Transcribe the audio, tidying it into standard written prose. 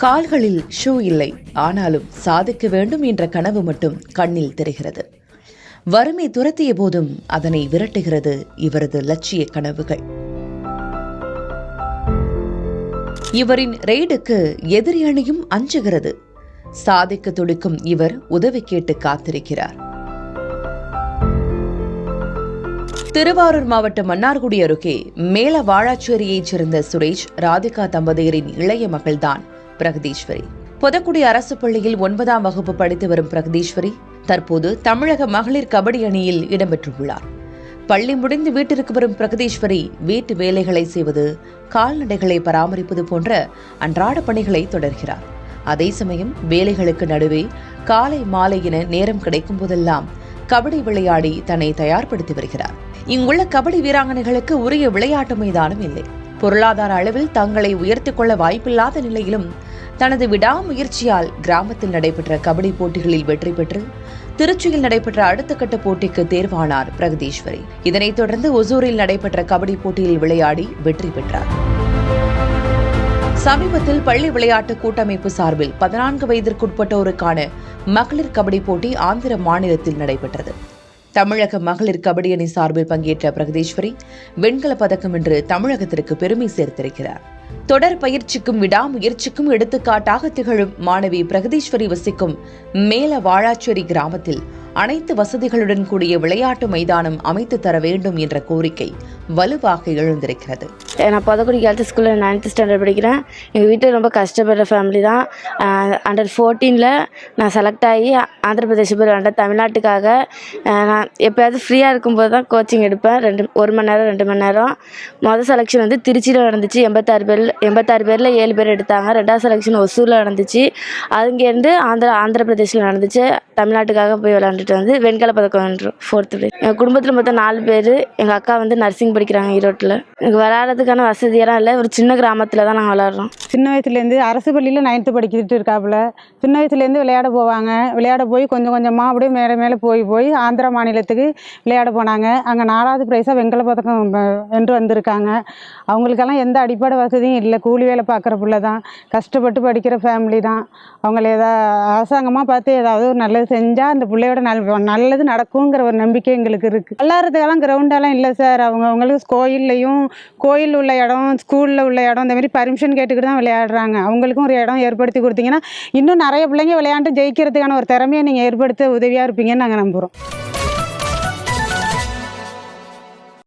கால்களில் ஷூ இல்லை, ஆனாலும் சாதிக்க வேண்டும் என்ற கனவு மட்டும் கண்ணில் தெரிகிறது. வறுமை துரத்திய போதும் அதனை விரட்டுகிறது இவரது லட்சிய கனவுகள். இவரின் ரெய்டுக்கு எதிரி அணியும் அஞ்சுகிறது. சாதிக்க துடிக்கும் இவர் உதவி கேட்டு காத்திருக்கிறார். திருவாரூர் மாவட்டம் மன்னார்குடி அருகே மேல வாழாச்சேரியைச் சேர்ந்த சுரேஷ் ராதிகா தம்பதியரின் இளைய மகள்தான் பிரகதீஸ்வரி. பொதக்குடி அரசு பள்ளியில் 9ஆம் வகுப்பு படித்து வரும் பிரகதீஸ்வரி தற்போது தமிழக மகளிர் கபடி அணியில் இடம்பெற்றுள்ளார். பள்ளி முடிந்து வீட்டிற்கு வரும் பிரகதீஸ்வரி வீட்டு வேலைகளை செய்வது, கால்நடைகளை பராமரிப்பது போன்ற அன்றாட பணிகளை தொடர்கிறார். அதே சமயம் வேலைகளுக்கு நடுவே காலை மாலை என நேரம் கிடைக்கும் போதெல்லாம் கபடி விளையாடி தன்னை தயார்படுத்தி வருகிறார். இங்குள்ள கபடி வீராங்கனைகளுக்கு உரிய விளையாட்டு மைதானம் இல்லை. பொருளாதார அளவில் தங்களை உயர்த்திக் கொள்ள வாய்ப்பில்லாத நிலையிலும் தனது விடாமுயற்சியால் கிராமத்தில் நடைபெற்ற கபடி போட்டிகளில் வெற்றி பெற்று திருச்சியில் நடைபெற்ற அடுத்த கட்ட போட்டிக்கு தேர்வானார் பிரகதீஸ்வரி. இதனைத் தொடர்ந்து ஒசூரில் நடைபெற்ற கபடி போட்டியில் விளையாடி வெற்றி பெற்றார். சமீபத்தில் பள்ளி விளையாட்டு கூட்டமைப்பு சார்பில் 14 வயதிற்குட்பட்டோருக்கான மகளிர் கபடி போட்டி ஆந்திர மாநிலத்தில் நடைபெற்றது. தமிழக மகளிர் கபடி அணி சார்பில் பங்கேற்ற பிரகதீஸ்வரி வெண்கலப் பதக்கம் வென்று தமிழகத்திற்கு பெருமை சேர்த்திருக்கிறார். தொடர் பயிற்சிக்கும் விடாமுயற்சிக்கும் எடுத்துக்காட்டாக திகழும் மாணவி பிரகதீஸ்வரி வசிக்கும் மேல வாழாச்சேரி கிராமத்தில் அனைத்து வசதிகளுடன் கூடிய விளையாட்டு மைதானம் அமைத்து தர வேண்டும் என்ற கோரிக்கை வலுவாக எழுந்திருக்கிறது. நான் பொதக்குடி கேர்ள்ஸ் ஸ்கூலில் 9th ஸ்டாண்டர்ட் படிக்கிறேன். எங்கள் வீட்டில் ரொம்ப கஷ்டப்படுற ஃபேமிலி தான். அண்டர் 14 நான் செலக்ட் ஆகி ஆந்திர பிரதேச போய் விளையாண்டேன். தமிழ்நாட்டுக்காக நான் எப்போயாவது ஃப்ரீயாக இருக்கும்போது தான் கோச்சிங் எடுப்பேன். 1 மணி நேரம் 2 மணி நேரம். மொதல் செலெக்ஷன் வந்து திருச்சியில் நடந்துச்சு. 86 பேரில் 7 பேர் எடுத்தாங்க. 2வது செலெக்ஷன் ஒசூரில் நடந்துச்சு. அங்கேருந்து ஆந்திர பிரதேசில் நடந்துச்சு. தமிழ்நாட்டுக்காக போய் விளையாண்டுட்டு வந்து வெண்கல பதக்கம் வென்றோம் 4th பிளேஸ். எங்கள் குடும்பத்தில் மொத்தம் 4 பேர். எங்கள் அக்கா வந்து நர்சிங் படிக்கிறாங்க ஈரோட்டில். எனக்கு விளையாடுறதுக்கான வசதியெல்லாம் இல்லை. ஒரு சின்ன கிராமத்தில் தான் நாங்கள் விளையாடுறோம். சின்ன வயசுலேருந்து அரசு பள்ளியில் 9th படிக்கிட்டு இருக்காப்புல. சின்ன வயசுலேருந்து விளையாட போவாங்க. விளையாட போய் கொஞ்சம் கொஞ்சமாக அப்படியே மேலே போய் ஆந்திரா மாநிலத்துக்கு விளையாட போனாங்க. அங்கே 4வது ப்ரைஸாக வெண்கல பதக்கம் வென்று வந்திருக்காங்க. அவங்களுக்கெல்லாம் எந்த அடிப்படை வசதியும் இல்லை. கூலி வேலை பார்க்குற பிள்ளை தான், கஷ்டப்பட்டு படிக்கிற ஃபேமிலி தான். அவங்கள அரசாங்கமாக பார்த்து ஏதாவது ஒரு நல்லது செஞ்சால் அந்த பிள்ளையோட நல்லது நடக்குங்கிற ஒரு நம்பிக்கை எங்களுக்கு இருக்குது. விளையாடுறதுக்கெல்லாம் கிரவுண்டெல்லாம் இல்லை சார். அவங்களுக்கு கோயில் உள்ள இடம், ஸ்கூலில் உள்ள இடம், இந்த மாதிரி பர்மிஷன் கேட்டுக்கிட்டு தான் விளையாடுறாங்க. அவங்களுக்கும் ஒரு இடம் ஏற்படுத்தி கொடுத்தீங்கன்னா இன்னும் நிறைய பிள்ளைங்க விளையாண்டு ஜெயிக்கிறதுக்கான ஒரு திறமையை நீங்கள் ஏற்படுத்த உதவியாக இருப்பீங்கன்னு நாங்கள் நம்புகிறோம்.